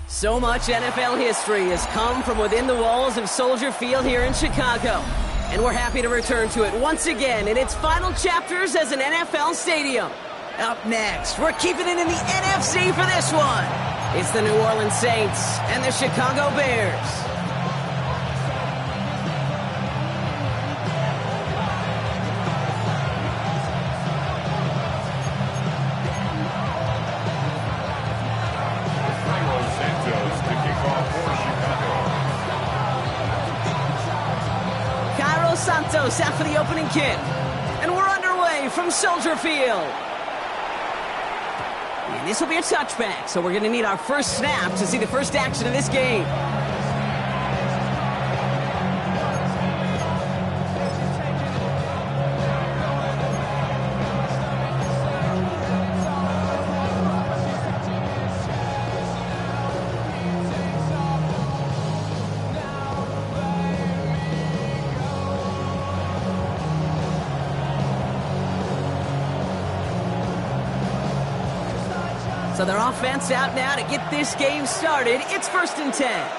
So much NFL history has come from within the walls of Soldier Field here in Chicago. And we're happy to return to it once again in its final chapters as an NFL stadium. Up next, we're keeping it in the NFC for this one. It's the New Orleans Saints and the Chicago Bears. Santos out for the opening kick. And we're underway from Soldier Field. And this will be a touchback, so we're going to need our first snap to see the first action of this game. So their offense out now to get this game started. It's 1st and 10.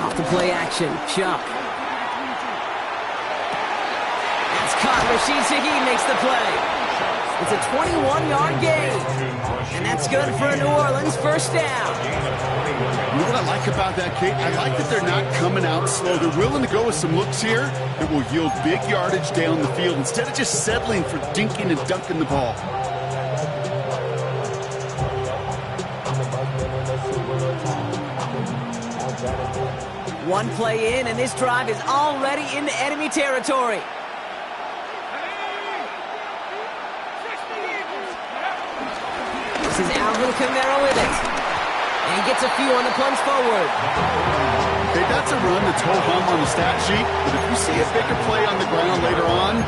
Off the play action, Chuck. That's caught. Rashid Shaheed makes the play. It's a 21-yard gain. And that's good for a New Orleans first down. You know what I like about that, Kate? I like that they're not coming out slow. They're willing to go with some looks here that will yield big yardage down the field instead of just settling for dinking and dunking the ball. One play in, and this drive is already into enemy territory. This is Alvin Kamara with it. And he gets a few on the plunge forward. Okay, that's a run that's ho-hum on the stat sheet, but if you see a bigger play on the ground later on,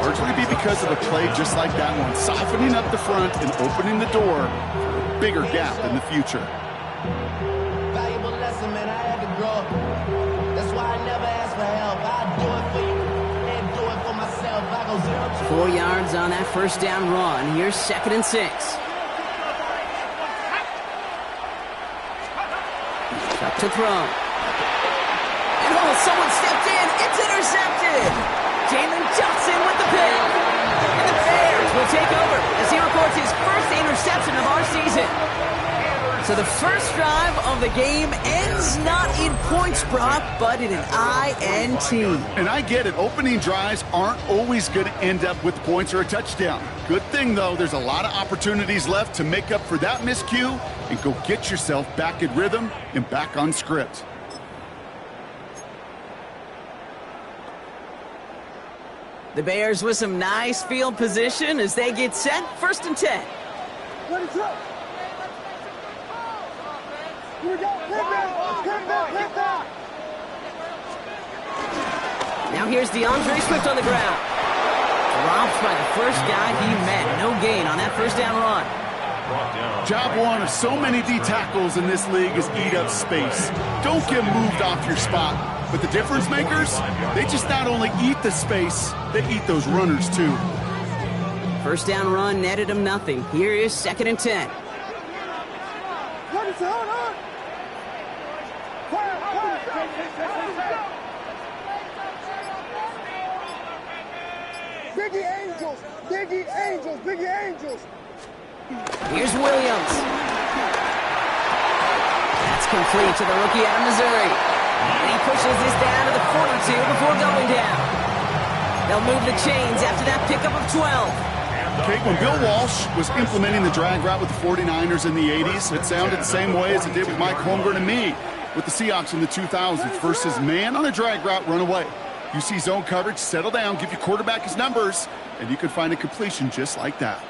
largely be because of a play just like that one, softening up the front and opening the door for a bigger gap in the future. Valuable lesson, man. I had to grow. That's why I never ask for help. I do it for you and do it for myself. I go 4 yards on that first down run. Here's 2nd and 6. Chuck to throw. And someone stepped in. It's intercepted. Jalen Johnson with the pick. And the Bears will take over as he records his first interception of our season. So the first drive of the game ends not in points, Brock, but in an INT. And I get it. Opening drives aren't always going to end up with points or a touchdown. Good thing, though, there's a lot of opportunities left to make up for that miscue and go get yourself back in rhythm and back on script. The Bears with some nice field position as they get set. 1st and 10. Now here's DeAndre Swift on the ground. Dropped by the first guy he met. No gain on that first down run. Job one of so many D tackles in this league is eat up space. Don't get moved off your spot. But the difference makers, they just not only eat the space, they eat those runners too. First down run netted him nothing. Here is 2nd and 10. Biggie Angels, Biggie Angels, Biggie Angels. Here's Williams. That's complete to the rookie out of Missouri. And he pushes this down to the 42 before going down. They'll move the chains after that pickup of 12. Okay, when Bill Walsh was implementing the drag route with the 49ers in the 80s, it sounded the same way as it did with Mike Holmgren and me with the Seahawks in the 2000s versus man on a drag route, run away. You see zone coverage, settle down, give your quarterback his numbers, and you can find a completion just like that.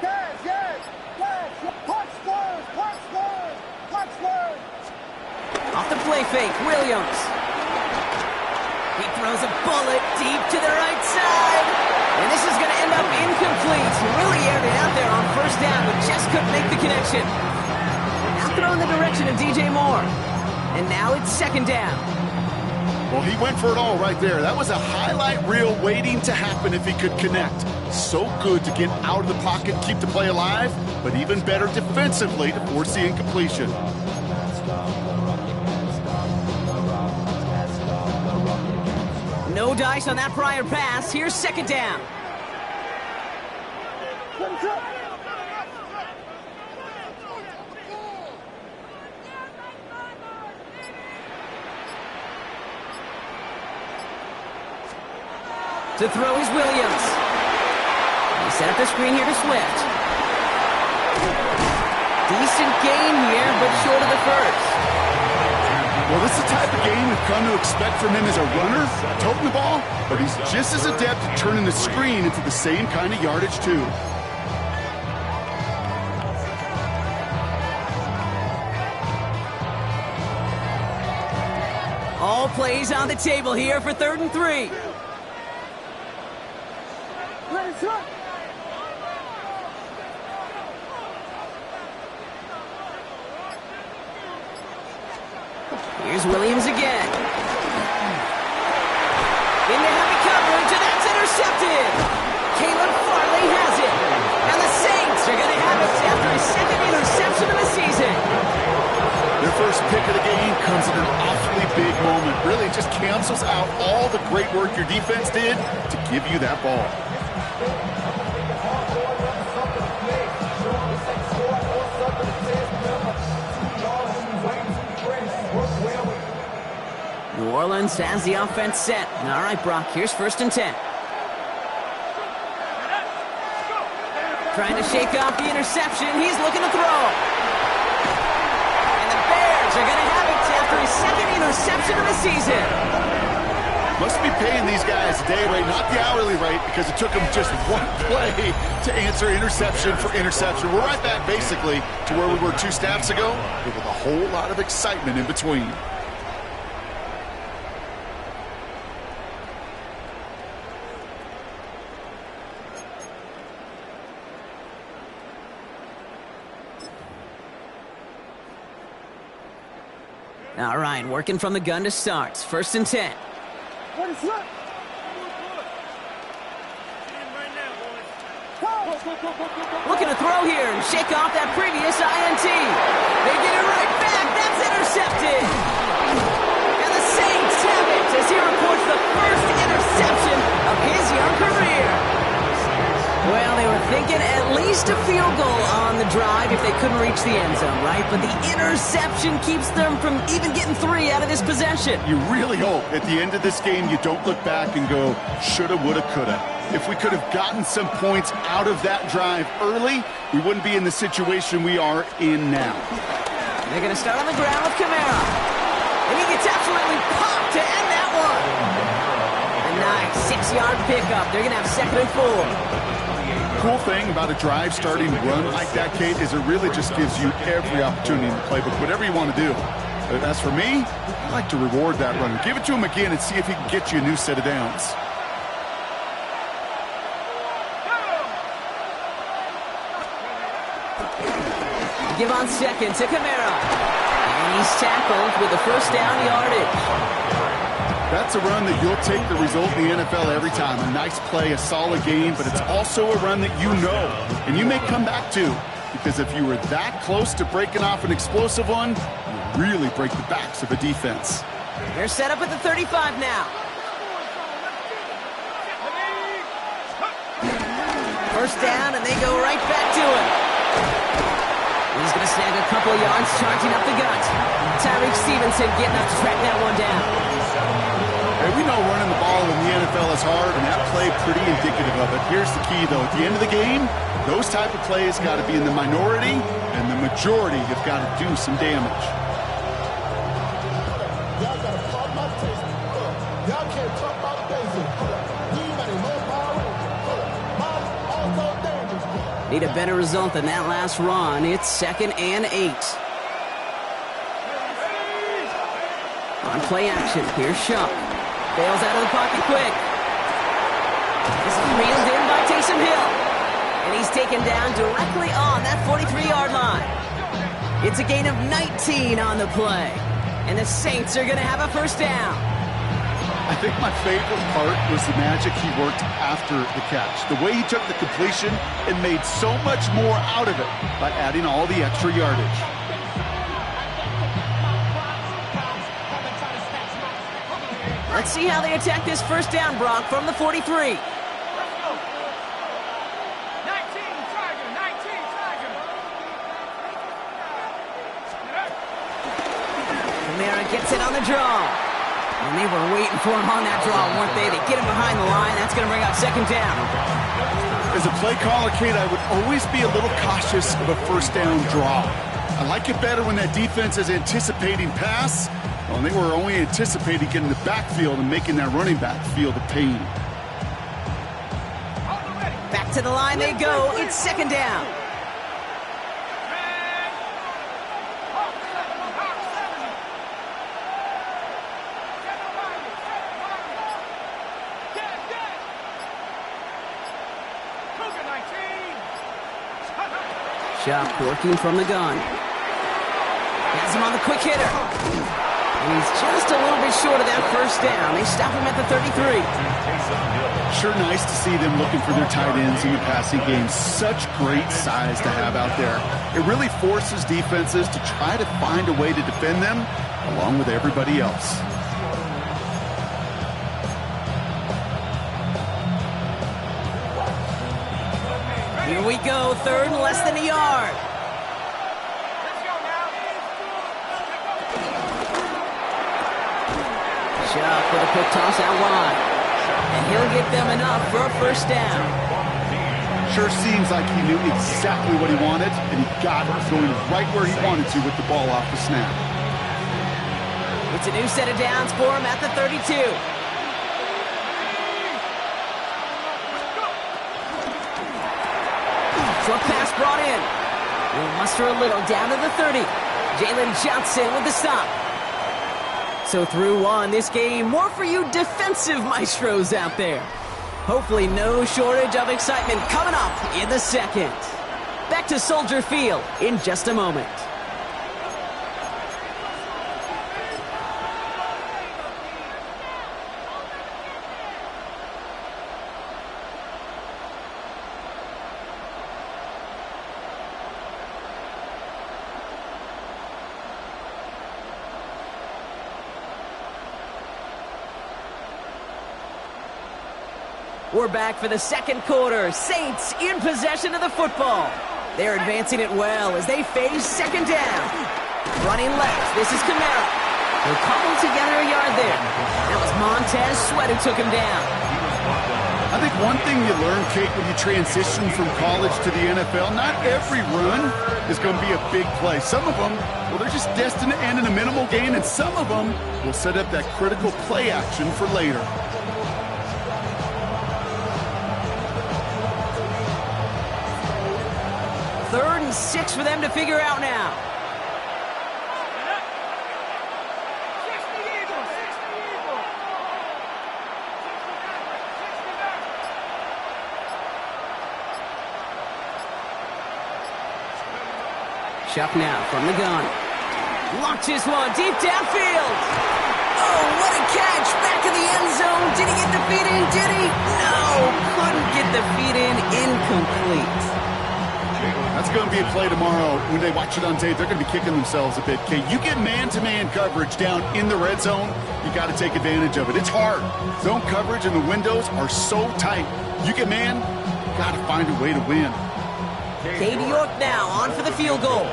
Yes, yes, yes. Off the play fake, Williams. He throws a bullet deep to the right side. And this is going to end up incomplete. He really aired it out there on first down, but just couldn't make the connection. Now throw in the direction of DJ Moore. And now it's second down. Well, he went for it all right there. That was a highlight reel waiting to happen if he could connect. So good to get out of the pocket, keep the play alive, but even better defensively to force the incompletion. No dice on that prior pass. Here's second down. To throw is Williams. He set up the screen here to Swift. Decent gain here, but short of the first. Well, this is the type of game we've come to expect from him as a runner, toting the ball, but he's just as adept at turning the screen into the same kind of yardage, too. All plays on the table here for 3rd and 3. Here's Williams again. Into heavy coverage, and that's intercepted. Caleb Farley has it. And the Saints are going to have it after his second interception of the season. Their first pick of the game comes at an awfully big moment. Really just cancels out all the great work your defense did to give you that ball. New Orleans has the offense set. All right, Brock, here's 1st and 10. Trying to shake off the interception. He's looking to throw. And the Bears are going to have it after his second interception of the season. Must be paying these guys a day rate, not the hourly rate, because it took them just one play to answer interception for interception. We're right back, basically, to where we were 2 snaps ago, with a whole lot of excitement in between. All right, working from the gun to start. 1st and 10. Looking to throw here and shake off that previous INT. They get it right back. That's intercepted. And the Saints have it as he reports the first interception of his young career. Well, they were thinking at least a field goal on the drive if they couldn't reach the end zone, right? But the interception keeps them from even getting 3 out of this possession. You really hope at the end of this game you don't look back and go, shoulda, woulda, coulda. If we could have gotten some points out of that drive early, we wouldn't be in the situation we are in now. They're going to start on the ground with Kamara. And he gets absolutely popped to end that one. A nice 6-yard pickup. They're going to have 2nd and 4. Cool thing about a drive starting run like that, Kate, is it really just gives you every opportunity in the playbook, whatever you want to do. But as for me, I like to reward that runner. Give it to him again and see if he can get you a new set of downs. Give on 2nd to Kamara. And he's tackled with the 1st down yardage. That's a run that you'll take the result in the NFL every time. A nice play, a solid game, but it's also a run that you know and you may come back to, because if you were that close to breaking off an explosive one, you really break the backs of a defense. They're set up at the 35 now. 1st down, and they go right back to it. He's going to snag a couple of yards, charging up the gut. Tyreek Stevenson getting up to track that one down. Hey, we know running the ball in the NFL is hard, and that play pretty indicative of it. Here's the key, though. At the end of the game, those type of plays got to be in the minority, and the majority have got to do some damage. Y'all gotta pop my taste. Y'all can't talk about basic. Anybody know power? Also dangerous. Need a better result than that last run. It's 2nd and 8. On play action, here's Shuck. Bails out of the pocket quick. This is reeled in by Taysom Hill. And he's taken down directly on that 43-yard line. It's a gain of 19 on the play. And the Saints are going to have a first down. I think my favorite part was the magic he worked after the catch. The way he took the completion and made so much more out of it by adding all the extra yardage. Let's see how they attack this first down, Brock, from the 43. Kamara gets it on the draw. And they were waiting for him on that draw, weren't they? They get him behind the line. That's going to bring up second down. As a play caller, Kate, I would always be a little cautious of a first down draw. I like it better when that defense is anticipating pass. Well, they were only anticipating getting the backfield and making that running back feel the pain. Back to the line they go. It's second down. Shuck working from the gun. Has him on the quick hitter. And he's just a little bit short of that first down. They stop him at the 33. Sure nice to see them looking for their tight ends in the passing game. Such great size to have out there. It really forces defenses to try to find a way to defend them along with everybody else. Here we go, third and less than a yard. Shuck with a quick toss out wide. And he'll get them enough for a first down. Sure seems like he knew exactly what he wanted, and he got it, going right where he wanted to with the ball off the snap. It's a new set of downs for him at the 32. Short pass brought in. We'll muster a little down to the 30. Jalen Johnson with the stop. So through one, this game, more for you defensive maestros out there. Hopefully no shortage of excitement coming up in the second. Back to Soldier Field in just a moment. We're back for the second quarter. Saints in possession of the football. They're advancing it well as they face second down. Running left, this is Kamara. They're cobbled together a yard there. That was Montez Sweat who took him down. I think one thing you learn, Kate, when you transition from college to the NFL, not every run is going to be a big play. Some of them, well, they're just destined to end in a minimal gain, and some of them will set up that critical play action for later. Third and 6 for them to figure out now. Shuck now from the gun. Launches one deep downfield. Oh, what a catch. Back in the end zone. Did he get the feet in? Did he? No. Couldn't get the feet in. Incomplete. That's going to be a play tomorrow. When they watch it on tape, they're going to be kicking themselves a bit. Kate, you get man-to-man coverage down in the red zone, you got to take advantage of it. It's hard. Zone coverage and the windows are so tight. You get man, you got to find a way to win. Katie York now on for the field goal.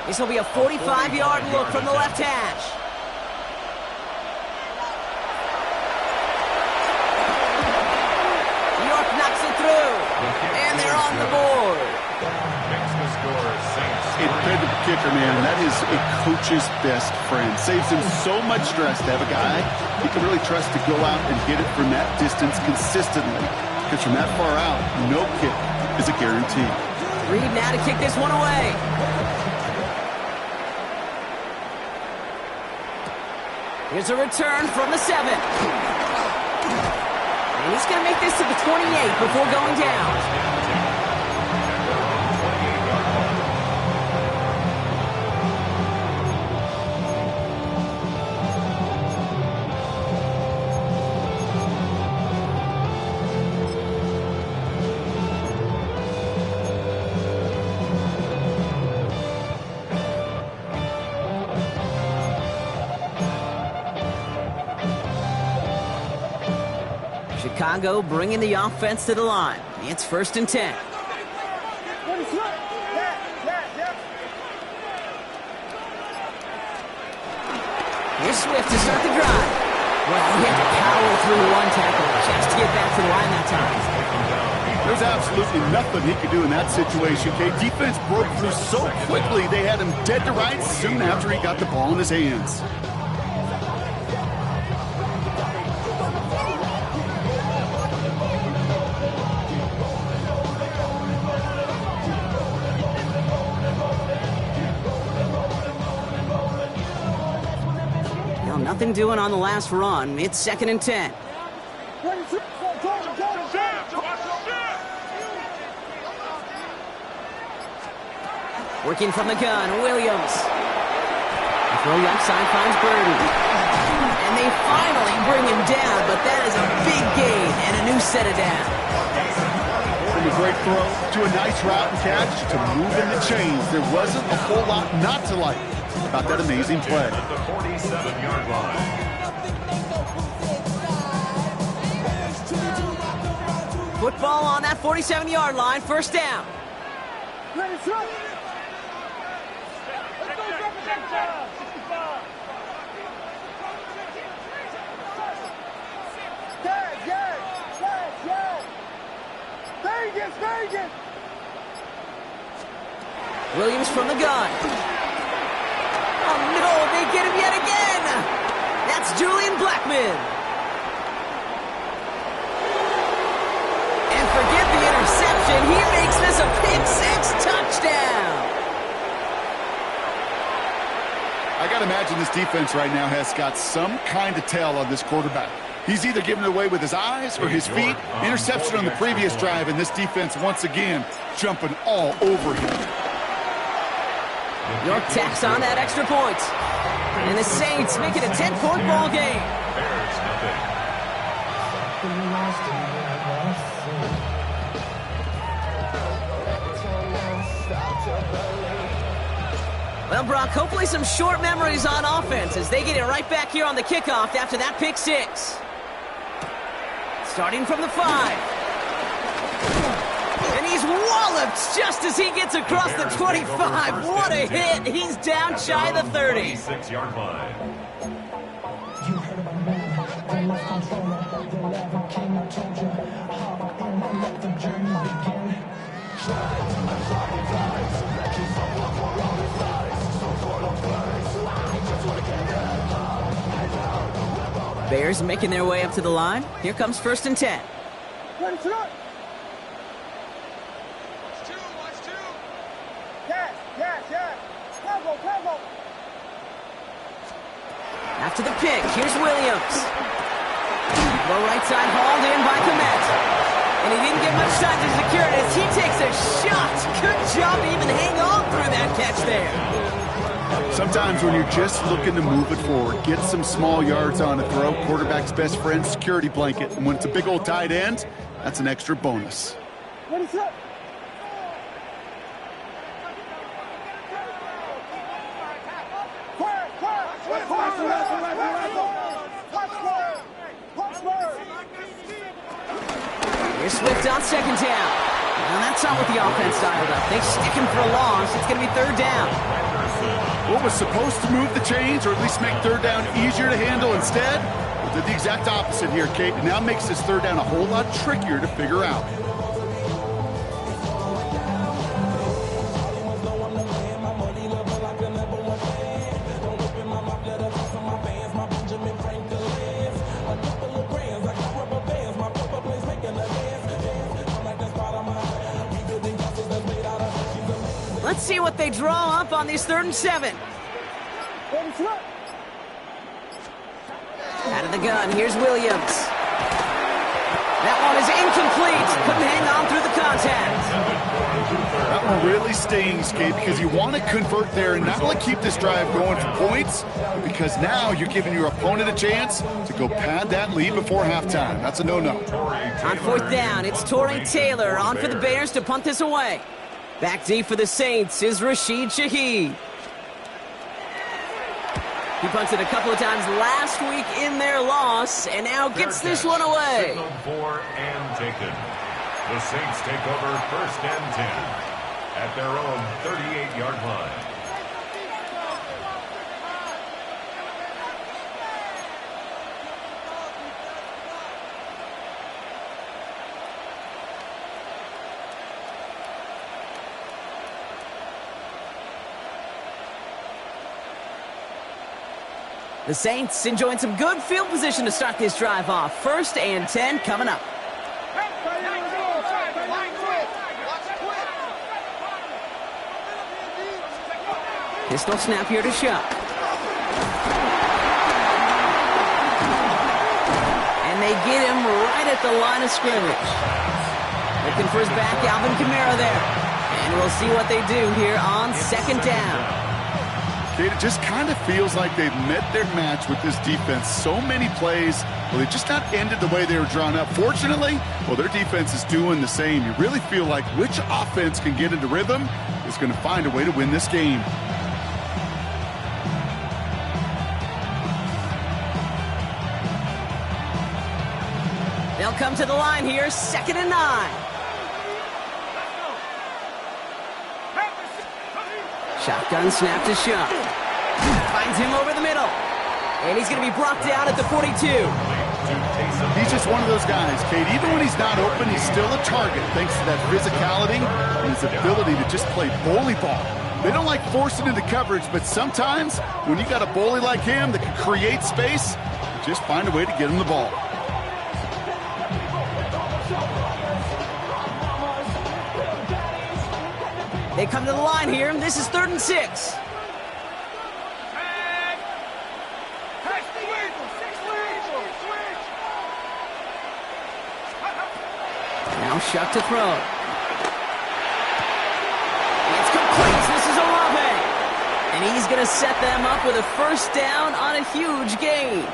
This will be a 45-yard look from the left hash. York knocks it through, and they're on the board. A dependable kicker, man. That is a coach's best friend. Saves him so much stress to have a guy he can really trust to go out and hit it from that distance consistently. Because from that far out, no kick is a guarantee. Reed now to kick this one away. Here's a return from the 7. And he's going to make this to the 28 before going down. Chicago bringing the offense to the line. It's 1st and 10. Here's Swift to start the drive. Well, he had to power through one tackle just to get back to the line that time. There's absolutely nothing he could do in that situation, Kate. Defense broke through so quickly, they had him dead to rights soon after he got the ball in his hands. Nothing doing on the last run. It's 2nd and 10. Working from the gun, Williams. The throw outside finds Burden. And they finally bring him down, but that is a big gain and a new set of down. From a great throw to a nice route and catch to move in the chains. There wasn't a whole lot not to like about that amazing play. At the 47-yard line. Football on that 47-yard line, 1st down. Williams from the gun. Oh no, they get him yet again. That's Julian Blackman. And forget the interception. He makes this a pick-6 touchdown. I got to imagine this defense right now has got some kind of tell on this quarterback. He's either giving it away with his eyes or his feet. Interception on the previous drive, and this defense once again jumping all over him. York tacks on that extra point. And the Saints make it a 10-point ball game. Well, Brock, hopefully some short memories on offense as they get it right back here on the kickoff after that pick-6. Starting from the 5. And he's walloped just as he gets across the 25. What a hit. He's down shy of the 30. 26-yard line. Bears making their way up to the line. Here comes 1st and 10. After the pick, here's Williams. Low right side hauled in by Komet. And he didn't get much time to secure it as he takes a shot. Good job to even hang on through that catch there. Sometimes when you're just looking to move it forward, get some small yards on a throw, quarterback's best friend, security blanket. And when it's a big old tight end, that's an extra bonus. What is up? Here's Swift on 2nd down. Well, that's not what the offense dialed up. They stick him for a loss. It's going to be 3rd down. What was supposed to move the chains or at least make 3rd down easier to handle instead? Well, did the exact opposite here, Kate. It now makes this 3rd down a whole lot trickier to figure out. Let's see what they draw up on these 3rd and 7. Out of the gun, here's Williams. That one is incomplete. Couldn't hang on through the contact. That one really stings, Kate, because you want to convert there and not only keep this drive going for points, but because now you're giving your opponent a chance to go pad that lead before halftime. That's a no-no. On fourth down, it's Torrey Taylor on for the Bears to punt this away. Back deep for the Saints is Rashid Shaheed. He punted a couple of times last week in their loss, and now gets this one away. Signaled for and taken. The Saints take over 1st and 10 at their own 38-yard line. The Saints enjoying some good field position to start this drive off. 1st and 10 coming up. Pistol snap here to Shuck. And they get him right at the line of scrimmage. Looking for his back, Alvin Kamara there. And we'll see what they do here on 2nd down. It just kind of feels like they've met their match with this defense. So many plays, well, they just not ended the way they were drawn up. Fortunately, well, their defense is doing the same. You really feel like which offense can get into rhythm is going to find a way to win this game. They'll come to the line here, 2nd and 9. Shotgun snap to Shuck. Finds him over the middle. And he's going to be brought down at the 42. He's just one of those guys, Kate. Even when he's not open, he's still a target thanks to that physicality and his ability to just play bully ball. They don't like forcing into coverage, but sometimes when you got a bully like him that can create space, just find a way to get him the ball. They come to the line here, and this is 3rd and 6. Now Shuck to throw. It's complete. This is Olave. And he's going to set them up with a 1st down on a huge gain.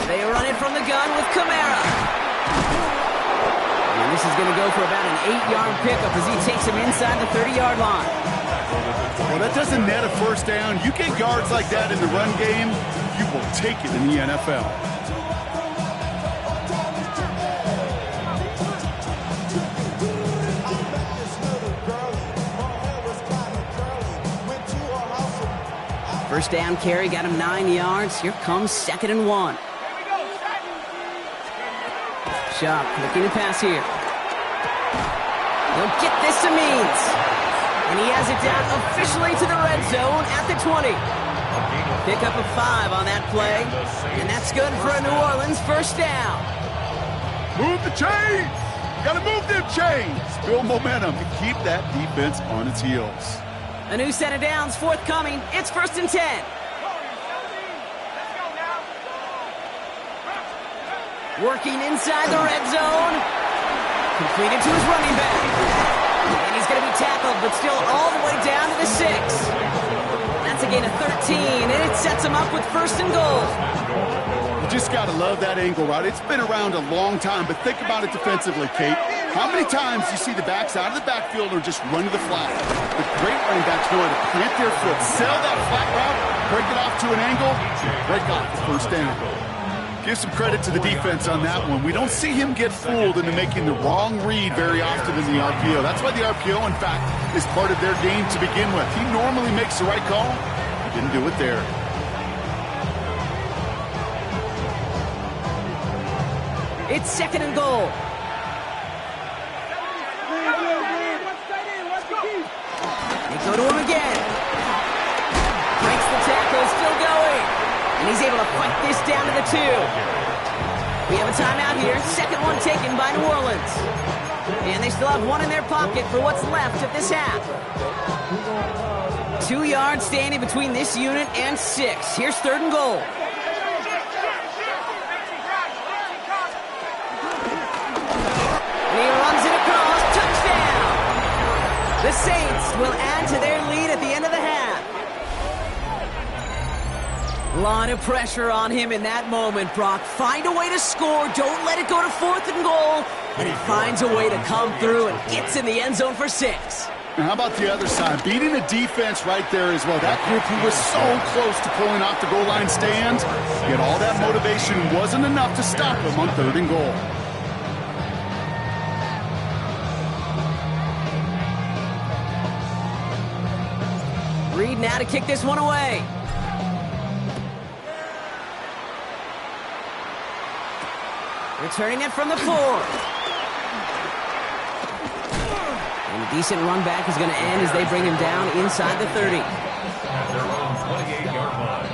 They run it from the gun with Kamara. And this is going to go for about an 8-yard pickup as he takes him inside the 30-yard line. Well, that doesn't net a 1st down. You get yards like that in the run game, you will take it in the NFL. First down carry got him 9 yards. Here comes 2nd and 1. Shuck looking to pass here. He'll get this to Means. And he has it down officially to the red zone at the 20. Pick up a 5 on that play. And that's good for a New Orleans 1st down. Move the chains! Got to move them chains! Build momentum and keep that defense on its heels. A new set of downs forthcoming. It's 1st and 10. Working inside the red zone. Completed to his running back. And he's going to be tackled, but still all the way down to the 6. That's a gain of 13, and it sets him up with 1st and goal. You just got to love that angle, right? It's been around a long time, but think about it defensively, Kate. How many times do you see the backs out of the backfield or just run to the flat? The great running backs know how to plant their foot, sell that flat route, break it off to an angle, break off the 1st down. Give some credit to the defense on that one. We don't see him get fooled into making the wrong read very often in the RPO. That's why the RPO, in fact, is part of their game to begin with. He normally makes the right call. He didn't do it there. It's second and goal. They go to him again. Breaks the tackle, still going. And he's able to fight this down to the 2. We have a timeout here. Second one taken by New Orleans. And they still have one in their pocket for what's left of this half. 2 yards standing between this unit and 6. Here's third and goal. And he runs it across. Touchdown! The Saints will add to their lead at the end of the half. A lot of pressure on him in that moment, Brock. Find a way to score. Don't let it go to fourth and goal. And he finds a way to come through and gets in the end zone for 6. And how about the other side? Beating the defense right there as well. That group who was so close to pulling off the goal line stand, yet all that motivation wasn't enough to stop them on third and goal. Reed now to kick this one away. Returning it from the 4. And a decent run back is going to end as they bring him down inside the 30. At their own 28-yard line.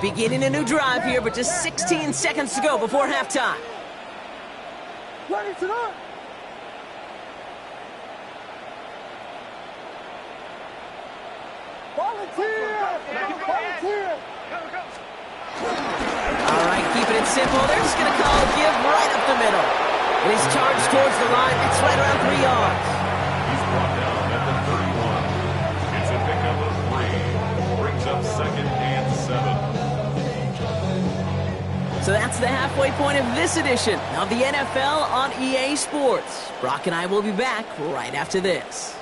Beginning a new drive here, but just 16 seconds to go before halftime. Ready to go. All right, keeping it simple. They're just going to call a give right up the middle. And he's charged towards the line. That's right around 3 yards. He's brought down at the 31. It's a pickup of 3. Brings up second and 7. So that's the halfway point of this edition of the NFL on EA Sports. Brock and I will be back right after this.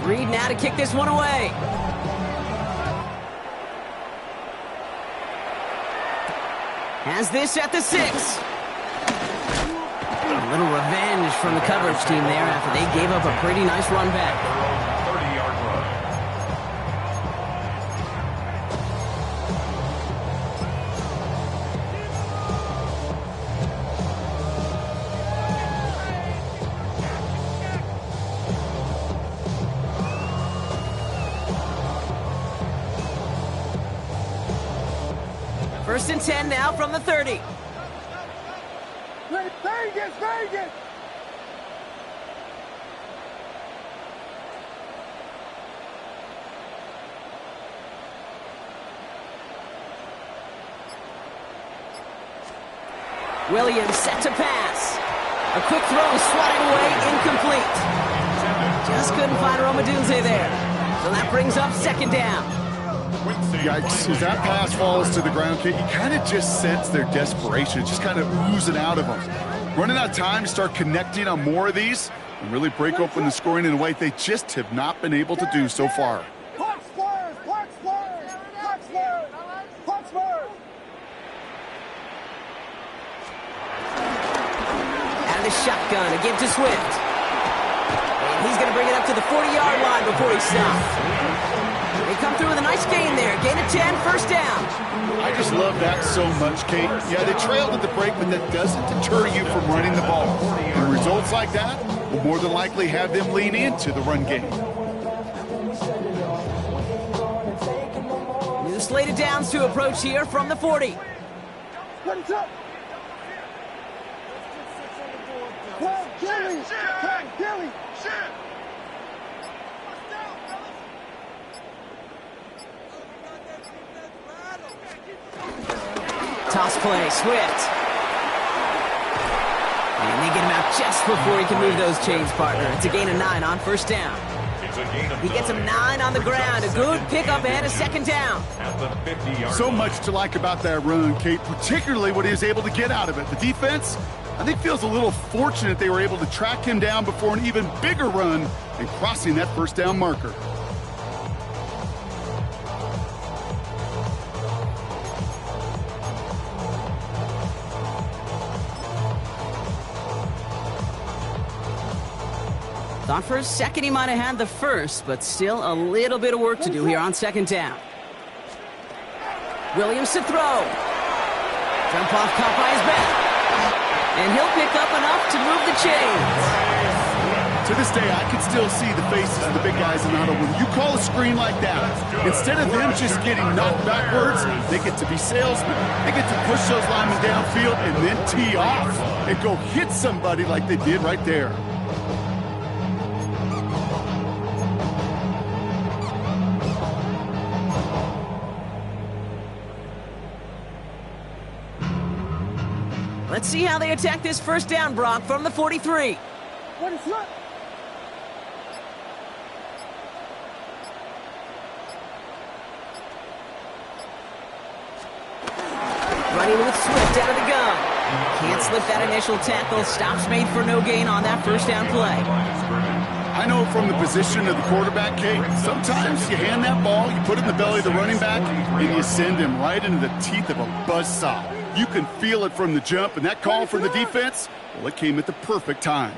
Reed now to kick this one away. Has this at the 6. A little revenge from the coverage team there after they gave up a pretty nice run back. 30-yard run. First and 10 now from the 30. Vegas, Vegas! Williams set to pass. A quick throw swatted away, incomplete. Just couldn't find Romadunze there. So that brings up second down. Yikes, as that pass falls to the ground, Kate, you kind of just sense their desperation. It's just kind of oozing out of them. Running out of time to start connecting on more of these and really break open the scoring in a way they just have not been able to do so far. Punch first! Punch first! Punch first! Punch first! Out of the shotgun, a give to Swift. And he's going to bring it up to the 40-yard line before he stops. They come through with a nice gain there. Gain of 10, first down. I just love that so much, Kate. Yeah, they trailed at the break, but that doesn't deter you from running the ball. And results like that will more than likely have them lean into the run game. New slated downs to approach here from the 40. Put it up! Come, Gilly! Come, Gilly! Toss play, Swift. And they get him out just before he can move those chains, partner. It's a gain of 9 on first down. It's a gain of He gets him 9 on the ground. A good pickup ahead of second down. at the 50-yard So line. much to like about that run, Kate, particularly what he was able to get out of it. The defense, I think feels a little fortunate they were able to track him down before an even bigger run and crossing that first down marker. Thought for a second he might have had the first, but still a little bit of work to do here on second down. Williams to throw. Jump off caught by his back. And he'll pick up enough to move the chains. To this day, I can still see the faces of the big guys in the huddle. When you call a screen like that, instead of them just getting knocked backwards, they get to be salesmen. They get to push those linemen downfield and then tee off and go hit somebody like they did right there. Let's see how they attack this first down, Brock, from the 43. What is that? Running with Swift out of the gun. Can't slip that initial tackle. Stops made for no gain on that first down play. I know from the position of the quarterback, Kate, sometimes you hand that ball, you put it in the belly of the running back, and you send him right into the teeth of a buzzsaw. You can feel it from the jump, and that call from the defense, well, it came at the perfect time.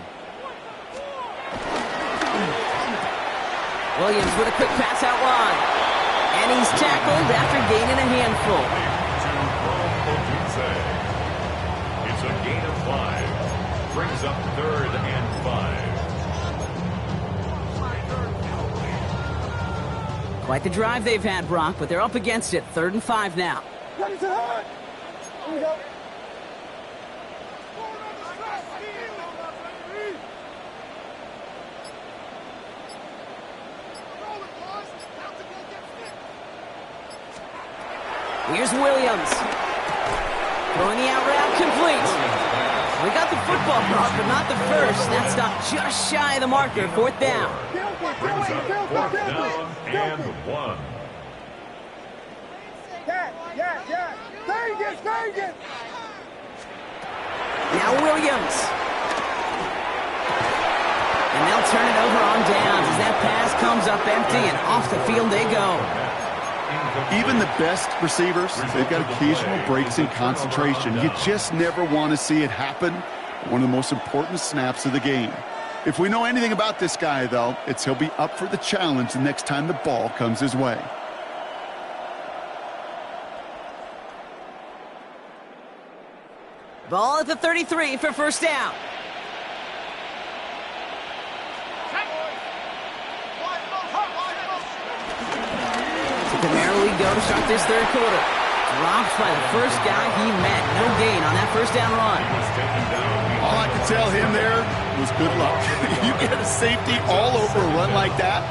Williams with a quick pass out wide. And he's tackled after gaining a handful. It's a gain of 5. Brings up 3rd and 5. Quite the drive they've had, Brock, but they're up against it. 3rd and 5 now. Ready to hurt. Here we go. Here's Williams. Throwing the out route complete. We got the football, Brock, but not the first. That stopped just shy of the marker. 4th down. Brings up 4th down and 1. Yeah. Vegas. Now Williams. And they'll turn it over on downs as that pass comes up empty and off the field they go. Even the best receivers, they've got occasional breaks in concentration. You just never want to see it happen. One of the most important snaps of the game. If we know anything about this guy, though, it's he'll be up for the challenge the next time the ball comes his way. Ball at the 33 for first down. There we go to start this 3rd quarter. Dropped by the first guy he met. No gain on that first down run. All I could tell him there was good luck. You get a safety all over a run like that,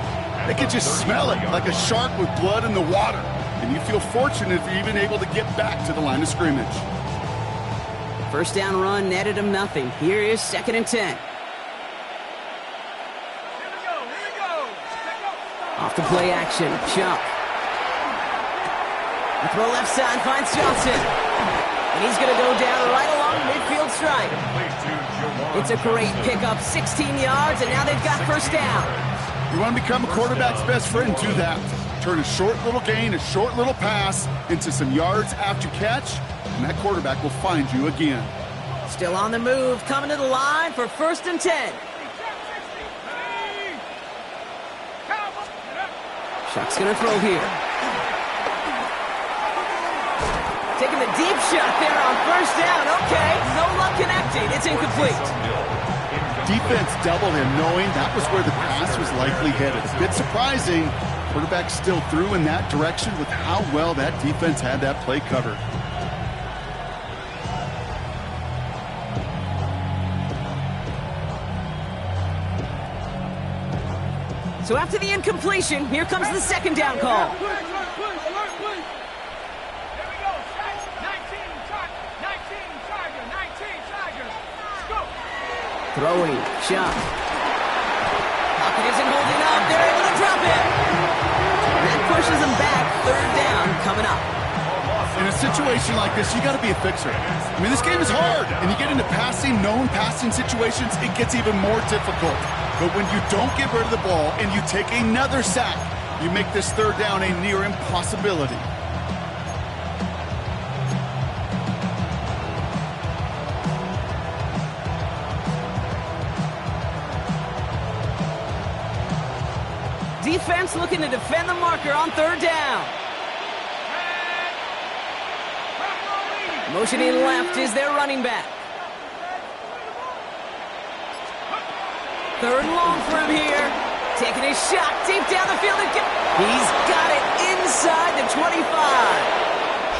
they can just smell it like a shark with blood in the water. And you feel fortunate if you're even able to get back to the line of scrimmage. First down run netted him nothing. Here is 2nd and 10. Off the play action. Chuck. The throw left side finds Johnson. And he's going to go down right along midfield stripe. It's a great pickup, 16 yards, and now they've got first down. You want to become a quarterback's best friend, do that. Turn a short little gain, a short little pass into some yards after catch, and that quarterback will find you again. Still on the move, coming to the line for 1st and 10. Chuck's going to throw here. Taking the deep shot there on first down. Okay, no luck connecting. It's incomplete. Defense doubled him, knowing that was where the pass was likely headed. A bit surprising. Quarterback still threw in that direction with how well that defense had that play covered. So after the incompletion, here comes the 2nd down call. Throwing, Chuck. Pocket isn't holding up. They're able to drop it. That pushes them back. 3rd down coming up. In a situation like this, you got to be a fixer. I mean, this game is hard, and you get into known passing situations, it gets even more difficult. But when you don't get rid of the ball and you take another sack, you make this third down a near impossibility. Defense looking to defend the marker on third down. Motioning left is their running back. Third and long for him here. Taking a shot deep down the field. He's got it inside the 25.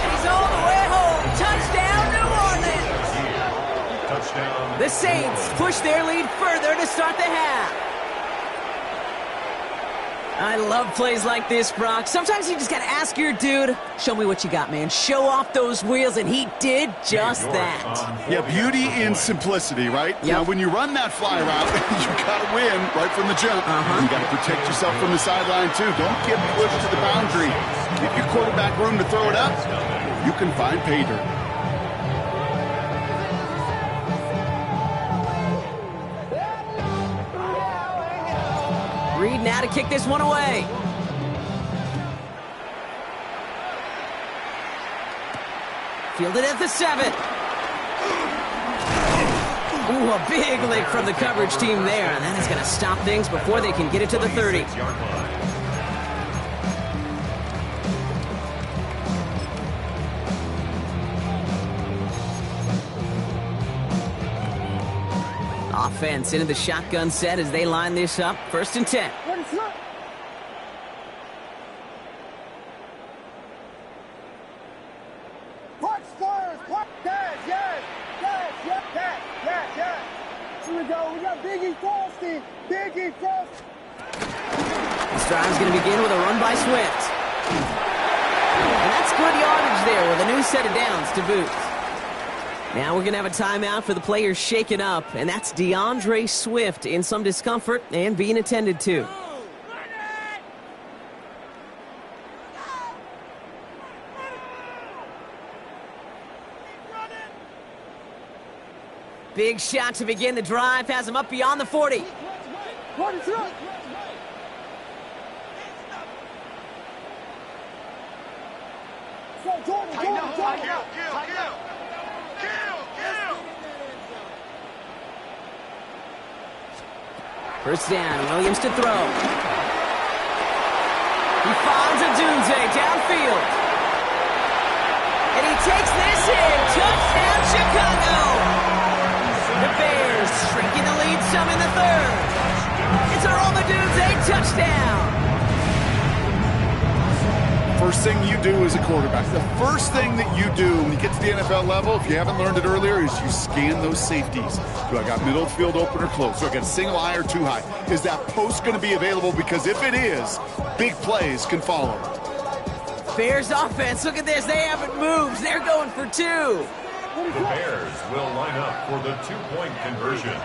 And he's all the way home. Touchdown, New Orleans. Touchdown. The Saints push their lead further to start the half. I love plays like this, Brock. Sometimes you just got to ask your dude, show me what you got, man. Show off those wheels, and he did just that. Yeah, beauty in simplicity, right? Yep. Now, when you run that fly route, you got to win right from the jump. You got to protect yourself from the sideline, too. Don't get pushed to the boundary. Give your quarterback room to throw it up. You can find pay dirt. Reed now to kick this one away. Fielded at the 7. Ooh, a big lick from the coverage team there. And that is going to stop things before they can get it to the 30. Offense into the shotgun set as they line this up. 1st and 10. Punch first. Punch. Yes. Here we go. We got Biggie Frosty. Biggie Frosty. This drive's going to begin with a run by Swift. And that's good yardage there with a new set of downs to boot. Now we're going to have a timeout for the players shaken up, and that's DeAndre Swift in some discomfort and being attended to. Big shot to begin the drive, has him up beyond the 40. First down, Williams to throw. He finds Odunze downfield. And he takes this in. Touchdown, Chicago. The Bears shrinking the lead some in the 3rd. It's a Rome Odunze touchdown. First thing you do as a quarterback, the first thing that you do when you get to the NFL level, if you haven't learned it earlier, is you scan those safeties. Do I got middle of the field open or close? Do I got a single high or two high? Is that post going to be available? Because if it is, big plays can follow. Bears offense, look at this. They haven't moved. They're going for 2. The Bears will line up for the 2-point conversion.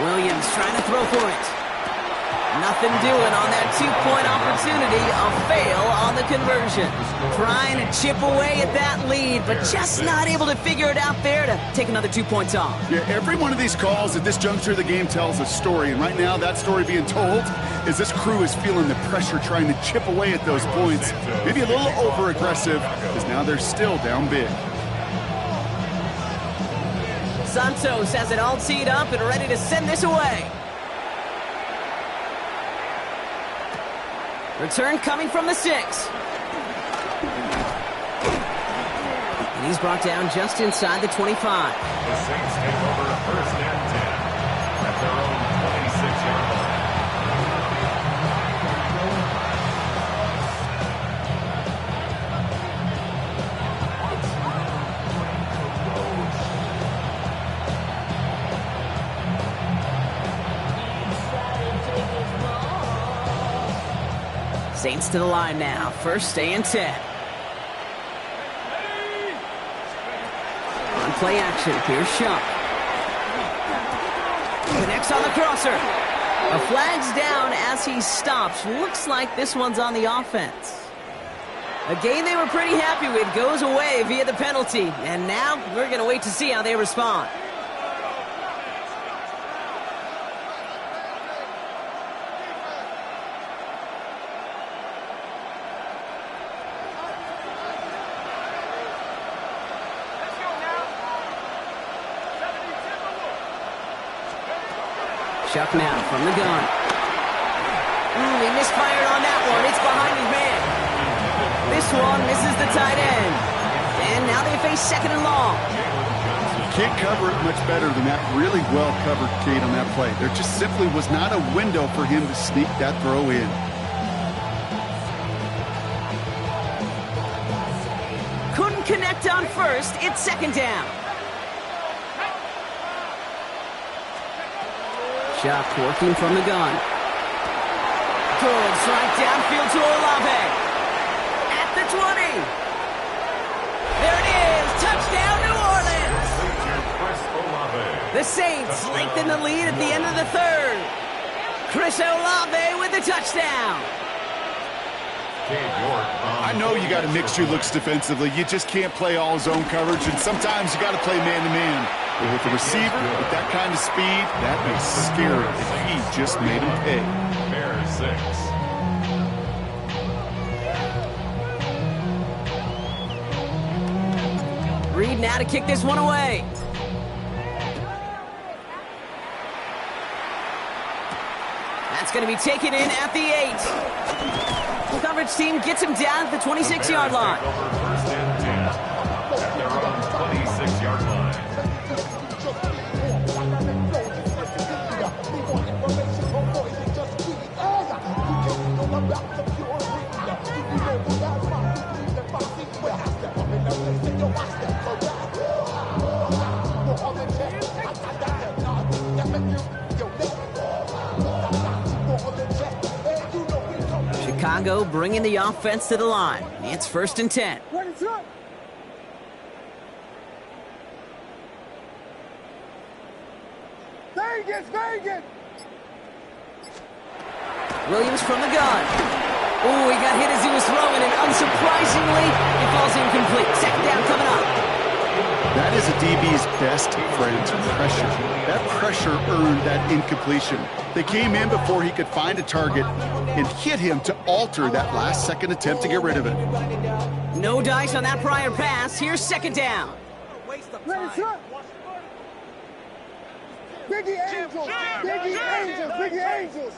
Williams trying to throw for it. Nothing doing on that 2-point opportunity. A fail on the conversion. Trying to chip away at that lead, but just not able to figure it out there to take another 2 points off. Yeah, every one of these calls at this juncture of the game tells a story, and right now that story being told is this crew is feeling the pressure trying to chip away at those points. Maybe a little over-aggressive, because now they're still down big. Santos has it all teed up and ready to send this away. Return coming from the 6. And he's brought down just inside the 25. The Saints take over 1st and 10 at their own 26-yard line. Saints to the line now. 1st and 10. On play action, here's Shump. Connects on the crosser. A flag's down as he stops. Looks like this one's on the offense. A game they were pretty happy with goes away via the penalty. And now we're going to wait to see how they respond. Chuck now from the gun. He misfired on that one. It's behind his man. This one misses the tight end. And now they face second and long. Can't cover it much better than that. Really well covered, Kate, on that play. There just simply was not a window for him to sneak that throw in. Couldn't connect on first. It's second down. Chuck working from the gun. Good strike downfield to Olave. At the 20. There it is. Touchdown, New Orleans. The Saints lengthen the lead at the end of the third. Chris Olave with the touchdown. I know you got to mix your looks defensively. You just can't play all zone coverage, and sometimes you got to play man-to-man. But with the receiver, with that kind of speed, that is scary, and he just made him pay. Bears 6. Reed now to kick this one away. That's going to be taken in at the 8. The coverage team gets him down at the 26-yard line. First and 10 at their own 26-yard line. Chicago bringing the offense to the line. It's first and 10. Vegas! Williams from the gun. Oh, he got hit as he was throwing, and unsurprisingly, it falls incomplete. Second down coming up. That is a DB's best friend, pressure. That pressure earned that incompletion. They came in before he could find a target and hit him to alter that last-second attempt to get rid of it. No dice on that prior pass. Here's second down. Biggie Angels! Biggie Angels!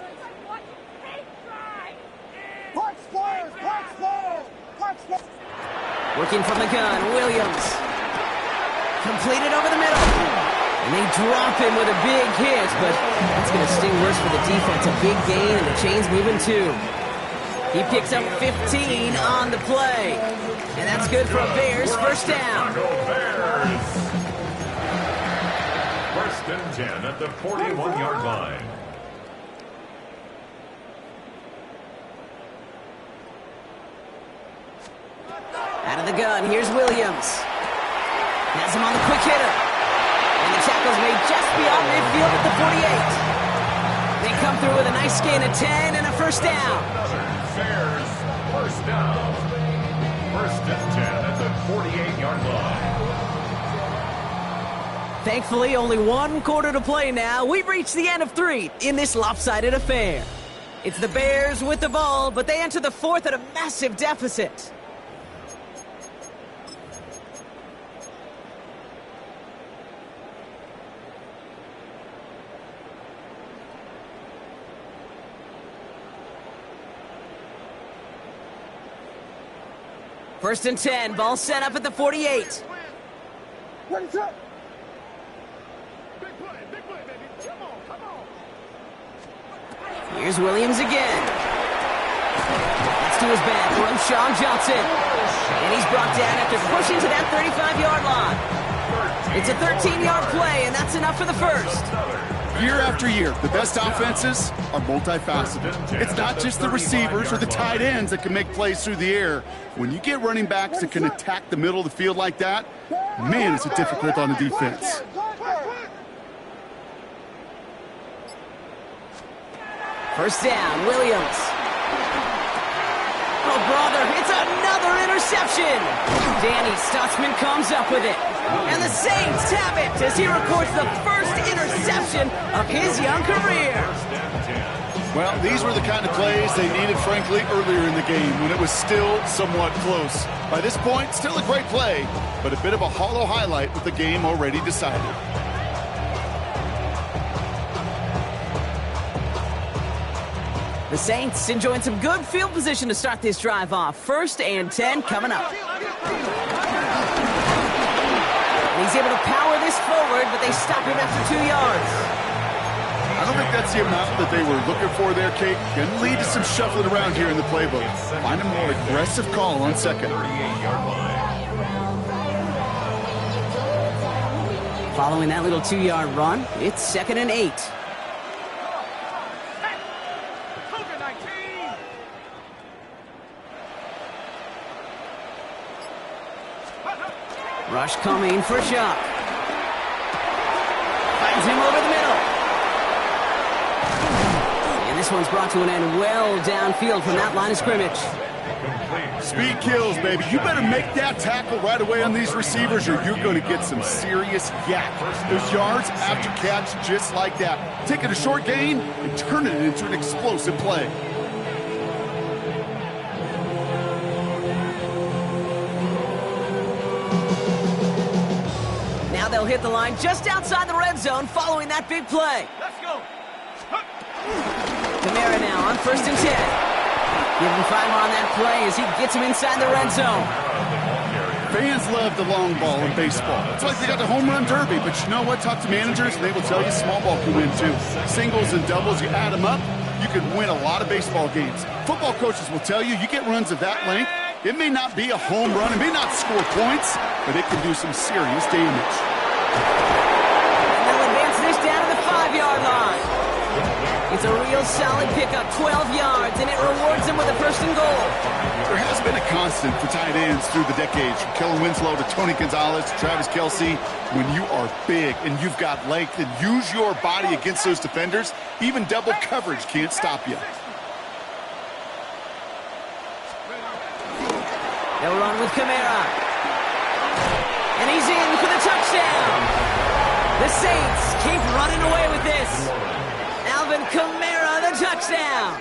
Punch flyers! Working from the gun, Williams. Completed over the middle. And they drop him with a big hit, but that's going to sting worse for the defense. A big gain, and the chain's moving too. He picks up 15 on the play. And that's good for a Bears first down. First and 10 at the 41-yard line. Out of the gun, here's Williams. Has him on the quick hitter. And the tackle's made just beyond midfield at the 48. They come through with a nice gain of 10 and a first down. Bears first down. First and 10 at the 48-yard line. Thankfully, only one quarter to play now. We've reached the end of 3 in this lopsided affair. It's the Bears with the ball, but they enter the fourth at a massive deficit. First and 10, ball set up at the 48. What is up? Here's Williams again. That's to his back, Roshan Johnson. And he's brought down after pushing to that 35-yard line. It's a 13-yard play, and that's enough for the first. Year after year, the best offenses are multifaceted. It's not just the receivers or the tight ends that can make plays through the air. When you get running backs that can attack the middle of the field like that, man, it's a difficult on the defense. First down, Williams. Oh, brother. It's another interception. Danny Stutzman comes up with it. And the Saints have it as he records the first interception of his young career. Well, these were the kind of plays they needed, frankly, earlier in the game when it was still somewhat close. By this point, still a great play, but a bit of a hollow highlight with the game already decided. The Saints enjoying some good field position to start this drive off. 1st and 10 coming up. And he's able to power this forward, but they stop him after 2 yards. I don't think that's the amount that they were looking for there, Kate. Going to lead to some shuffling around here in the playbook. Find a more aggressive call on second. 38-yard line. Following that little 2-yard run, it's 2nd and 8. Rush coming for Shock. Finds him over the middle. And this one's brought to an end well downfield from that line of scrimmage. Speed kills, baby. You better make that tackle right away on these receivers or you're going to get some serious yak. Those yards after catch just like that. Taking a short gain and turning it into an explosive play. Now they'll hit the line just outside the red zone following that big play. Let's go. Kamara now on 1st and 10. Give him 5 on that play as he gets him inside the red zone. Fans love the long ball in baseball. It's like they got the home run derby, but you know what? Talk to managers and they will tell you small ball can win too. Singles and doubles, you add them up, you can win a lot of baseball games. Football coaches will tell you, you get runs of that length, it may not be a home run, it may not score points, but it can do some serious damage. And they'll advance this down to the 5-yard line. It's a real solid pickup, 12 yards, and it rewards them with a 1st and goal. There has been a constant for tight ends through the decades, from Kellen Winslow to Tony Gonzalez to Travis Kelce. When you are big and you've got length and use your body against those defenders, even double coverage can't stop you. They'll run with Kamara. And he's in for the touchdown. The Saints keep running away with this. Alvin Kamara, the touchdown.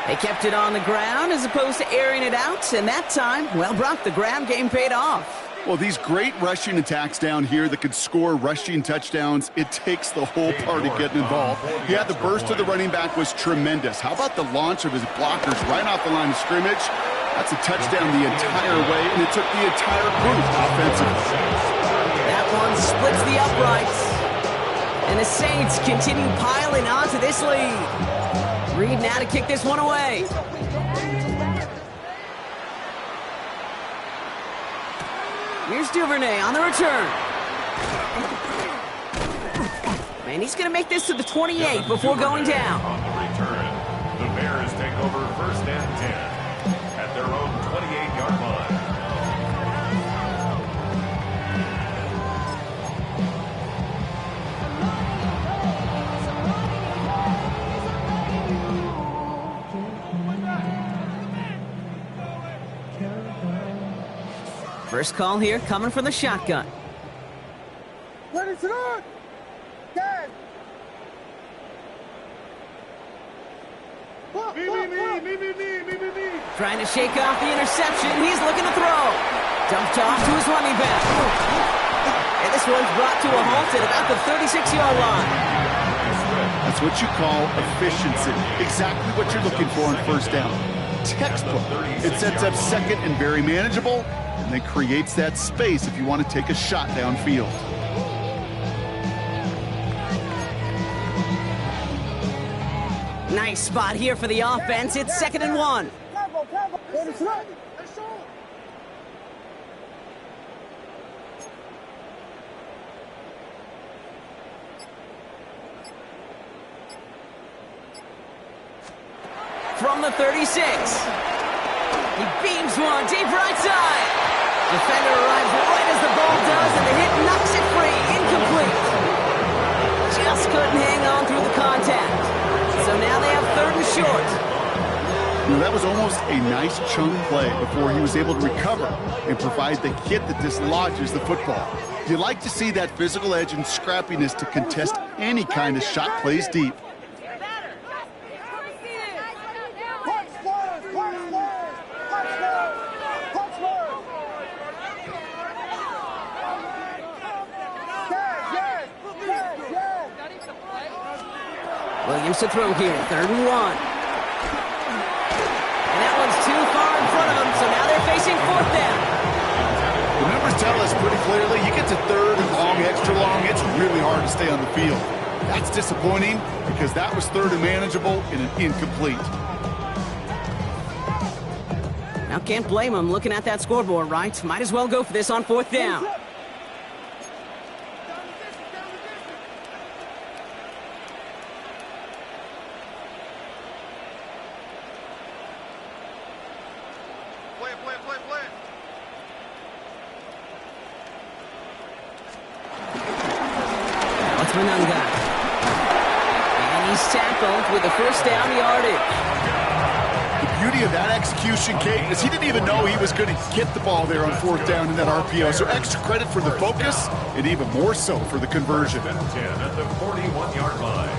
They kept it on the ground as opposed to airing it out, and that time, well, Brock, the ground game paid off. Well, these great rushing attacks down here that could score rushing touchdowns, it takes the whole party getting involved. Yeah, the burst of the running back was tremendous. How about the launch of his blockers right off the line of scrimmage? That's a touchdown the entire way, and it took the entire group offensively. That one splits the uprights. And the Saints continue piling onto this lead. Reed now to kick this one away. Here's Duvernay on the return. And he's going to make this to the 28 before going down. On the return, the Bears take over 1st and 10 at their own 28-yard line. First call here coming from the shotgun. Let it run. Dad. Me. Trying to shake off the interception. He's looking to throw. Dumped off to his running back. And this one's brought to a halt at about the 36-yard line. That's what you call efficiency. Exactly what you're looking for on 1st down. Textbook. It sets up second and very manageable, and then creates that space if you want to take a shot downfield. Nice spot here for the offense. It's 2nd and 1. Let it run. From the 36. He beams one deep right side. Defender arrives right as the ball does, and the hit knocks it free. Incomplete. Just couldn't hang on through the contact. So now they have 3rd and short. was almost a nice chunk play before he was able to recover and provide the hit that dislodges the football. You like to see that physical edge and scrappiness to contest any kind of shot plays deep. Williams to throw here, 3rd and 1. And that one's too far in front of them, so now they're facing 4th down. The numbers tell us pretty clearly, you get to 3rd and long, extra long, it's really hard to stay on the field. That's disappointing because that was 3rd and manageable and an incomplete. Now can't blame them looking at that scoreboard, right? Might as well go for this on 4th down. And he's tackled with the 1st down yardage. The beauty of that execution, Kate, is he didn't even know he was going to get the ball there on 4th down in that RPO. So extra credit for the focus and even more so for the conversion. 10 at the 41-yard line.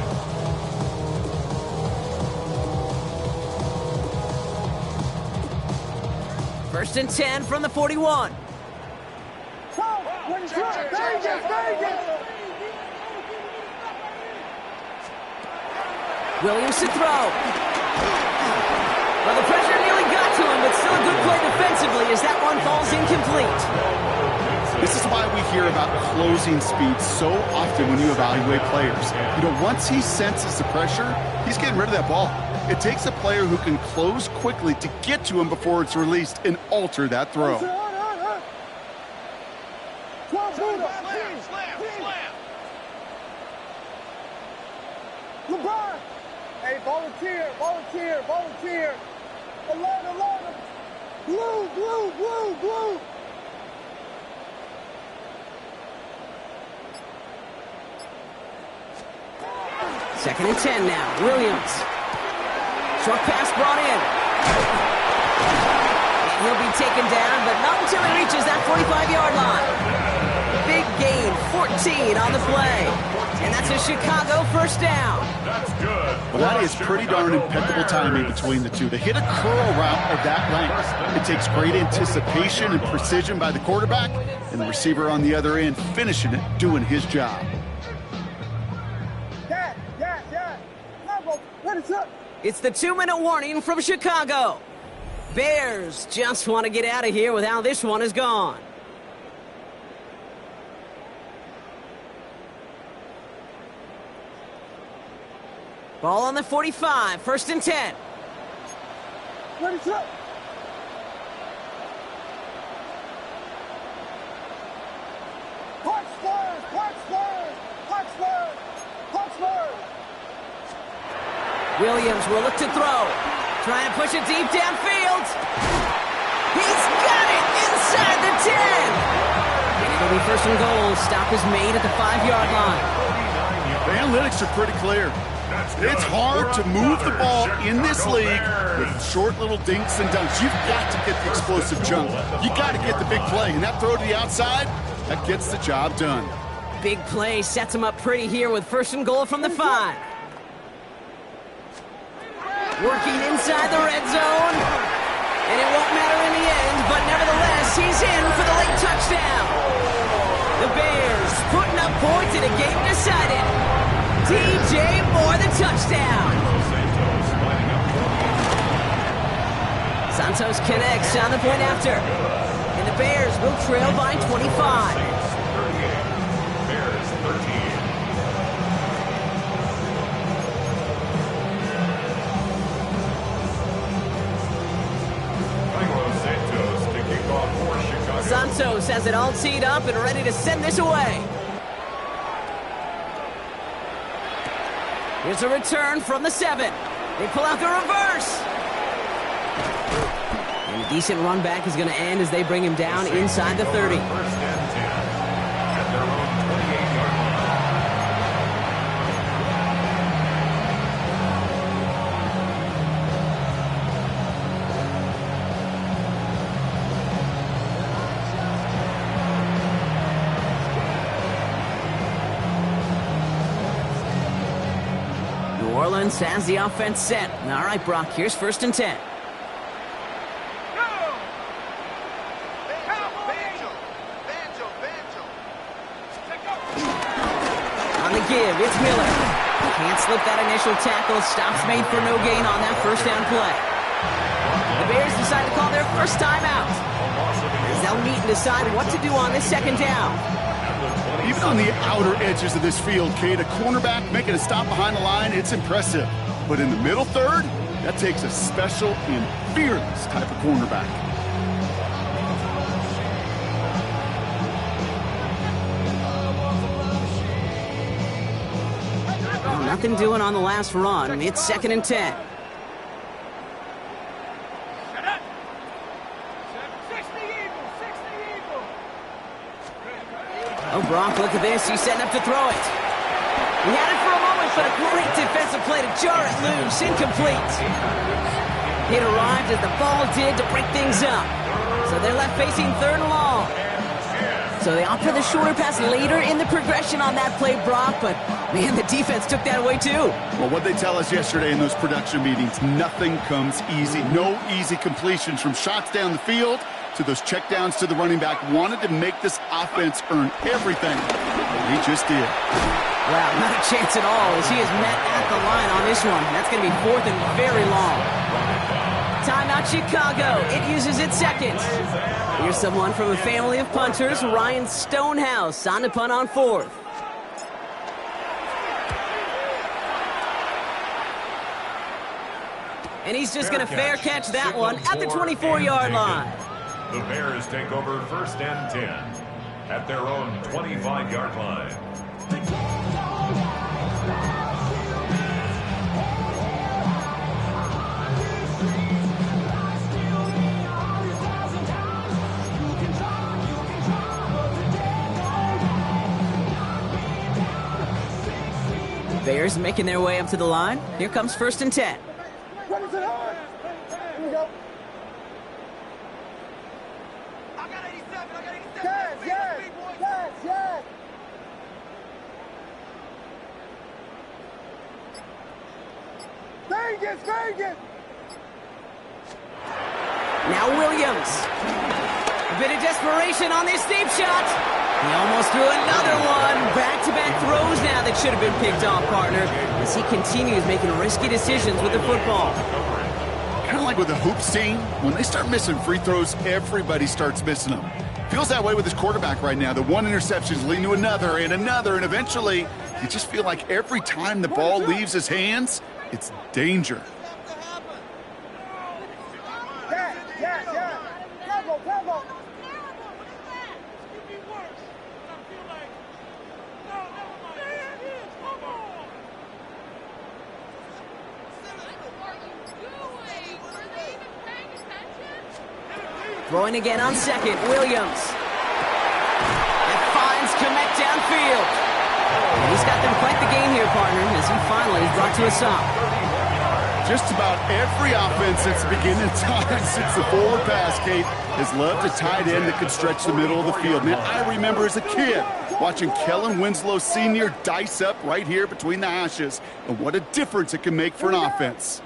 First and 10 from the 41. Williams to throw. Well, the pressure nearly got to him, but still a good play defensively as that one falls incomplete. This is why we hear about closing speed so often when you evaluate players. You know, once he senses the pressure, he's getting rid of that ball. It takes a player who can close quickly to get to him before it's released and alter that throw. LeBron! Hey, volunteer! 11! Blue! 2nd and 10 now. Williams. Short pass brought in. And he'll be taken down, but not until he reaches that 45-yard line. Big gain, 14 on the play. And that's a Chicago 1st down. That's good. Well, that is pretty darn impeccable timing between the two. To hit a curl route of that length, it takes great anticipation and precision by the quarterback, and the receiver on the other end finishing it, doing his job. It's the 2-minute warning from Chicago. Bears just want to get out of here with how this one is gone. Ball on the 45, 1st and 10. Williams will look to throw. Trying to push it deep downfield. He's got it inside the 10. And it'll be 1st and goal. Stop is made at the 5-yard line. The analytics are pretty clear. It's hard to move the ball in this league with short little dinks and dunks. You've got to get the explosive jump. You got to get the big play. And that throw to the outside, that gets the job done. Big play sets him up pretty here with 1st and goal from the 5. Working inside the red zone. And it won't matter in the end, but nevertheless, he's in for the late touchdown. The Bears putting up points in a game decided. DJ Moore, the touchdown. Santos connects on the point after. And the Bears will trail by 25. 38. Bears 13. Santos has it all teed up and ready to send this away. Here's a return from the 7. They pull out the reverse. And a decent run back is going to end as they bring him down inside the 30. 1st and 10 at their own 28-yard line. 1 Orleans has the offense set. All right, Brock, here's 1st and 10. On the give, it's Miller. Can't slip that initial tackle. Stops made for no gain on that 1st down play. The Bears decide to call their first timeout, as they'll meet and decide what to do on this 2nd down. Even on the outer edges of this field, Kate, a cornerback making a stop behind the line, it's impressive. But in the middle third, that takes a special and fearless type of cornerback. Well, nothing doing on the last run. It's 2nd and 10. Oh, Brock, look at this. He's setting up to throw it. He had it for a moment, but a great defensive play to jar it loose. Incomplete. It arrived as the ball did to break things up. So they're left facing 3rd and long. So they opt for the shorter pass later in the progression on that play, Brock. But, man, the defense took that away, too. Well, what they tell us yesterday in those production meetings, nothing comes easy. No easy completions from shots down the field to those checkdowns to the running back. Wanted to make this offense earn everything. He just did. Wow, not a chance at all as he is met at the line on this one. That's going to be 4th and very long. Timeout Chicago. It uses its 2nd. Here's someone from a family of punters, Ryan Stonehouse, on the punt on 4th. And he's just going to fair catch that one at the 24-yard line. The Bears take over 1st and 10 at their own 25-yard line. Bears making their way up to the line. Here comes 1st and 10. Here we go. Yes. Vegas. Now Williams. A bit of desperation on this deep shot. He almost threw another one. Back-to-back throws now that should have been picked off, partner, as he continues making risky decisions with the football. Kind of like with the hoops team, when they start missing free throws, everybody starts missing them. Feels that way with his quarterback right now. The one interception is leading to another, and eventually you just feel like every time the ball leaves his hands, it's danger. Yeah. Tempo. Throwing again on 2nd, Williams. And finds Kmet downfield. And he's got them quite the game here, partner, as he finally is brought to a stop. Just about every offense since the beginning of time, since the forward pass, Kate, has loved a tight end that could stretch the middle of the field. Man, I remember as a kid watching Kellen Winslow Sr. dice up right here between the hashes, and what a difference it can make for an offense.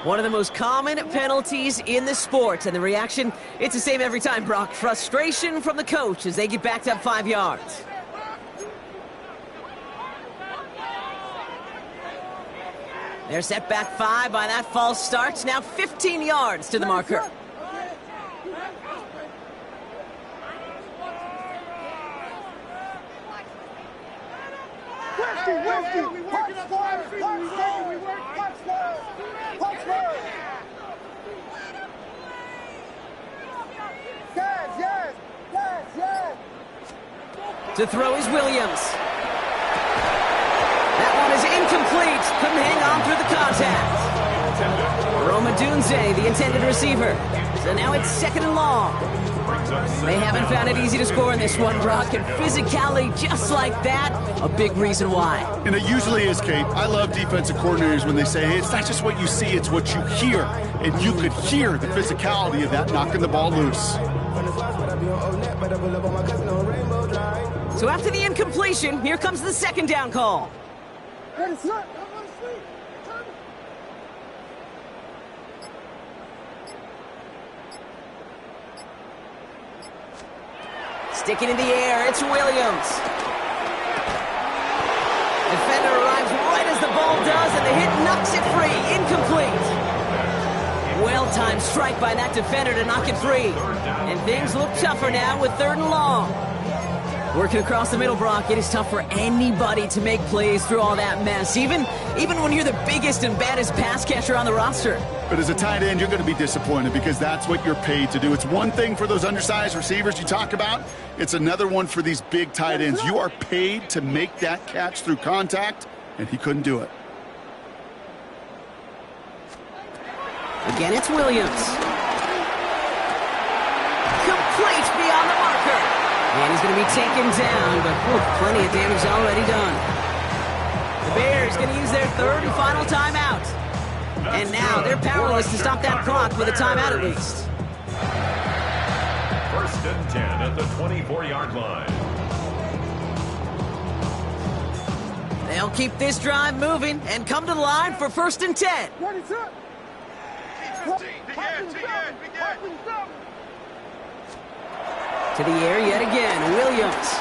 One of the most common penalties in the sport, and the reaction, it's the same every time, Brock. Frustration from the coach as they get backed up 5 yards. They're set back 5 by that false start. Now 15 yards to the marker. To throw is Williams. That one is incomplete. Couldn't hang on through the contact. Roma Dunze, the intended receiver. So now it's 2nd and long. They haven't found it easy to score in this one, Brock, and physicality just like that, a big reason why. And it usually is, Kate. I love defensive coordinators when they say, hey, it's not just what you see, it's what you hear. And you could hear the physicality of that knocking the ball loose. So after the incompletion, here comes the 2nd down call. Sticking in the air, it's Williams. Defender arrives right as the ball does, and the hit knocks it free. Incomplete. Well-timed strike by that defender to knock it free. And things look tougher now with 3rd and long. Working across the middle, Brock, it is tough for anybody to make plays through all that mess, even when you're the biggest and baddest pass catcher on the roster. But as a tight end, you're going to be disappointed because that's what you're paid to do. It's one thing for those undersized receivers you talk about. It's another one for these big tight ends. You are paid to make that catch through contact, and he couldn't do it. Again, it's Williams. Complete beyond the marker. And he's going to be taken down, but plenty of damage already done. The Bears going to use their 3rd and final timeout. And now they're powerless to stop that clock with a timeout at least. 1st and 10 at the 24-yard line. They'll keep this drive moving and come to the line for 1st and 10. To the air yet again, Williams.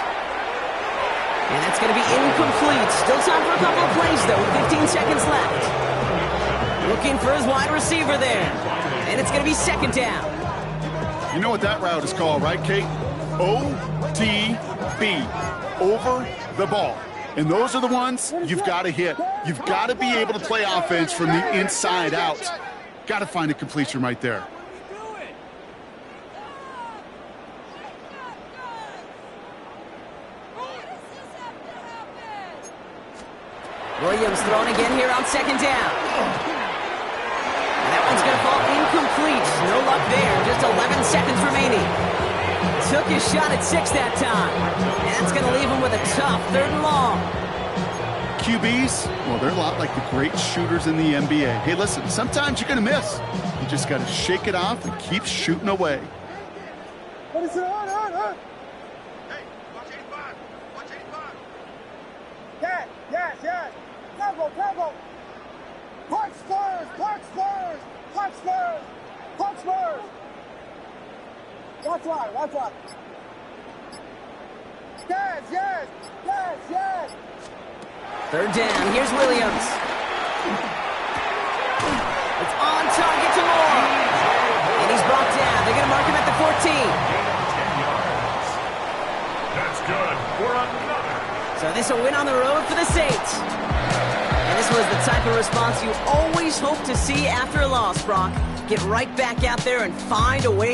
And that's going to be incomplete. Still time for a couple of plays, though, with 15 seconds left. Looking for his wide receiver there. And it's going to be 2nd down. You know what that route is called, right, Kate? OTB, over the ball. And those are the ones you've got to hit. You've got to be able to play offense from the inside out. Got to find a completion right there. Williams thrown again here on 2nd down. And that one's going to fall incomplete. No luck there. Just 11 seconds remaining. Took his shot at 6 that time. And that's going to leave him with a tough 3rd and long. QBs, well, they're a lot like the great shooters in the NBA. Hey, listen, sometimes you're going to miss. You just got to shake it off and keep shooting away. What is it? Hey, watch 85. Watch 85. Yes. Tempo. Punch Spurs. That's right. Yes. 3rd down. Here's Williams. It's on target to Moore. And he's brought down. They're going to mark him at the 14. 10 yards. That's good for another. So this will win on the road for the Saints. And this was the type of response you always hope to see after a loss, Brock. Get right back out there and find a way.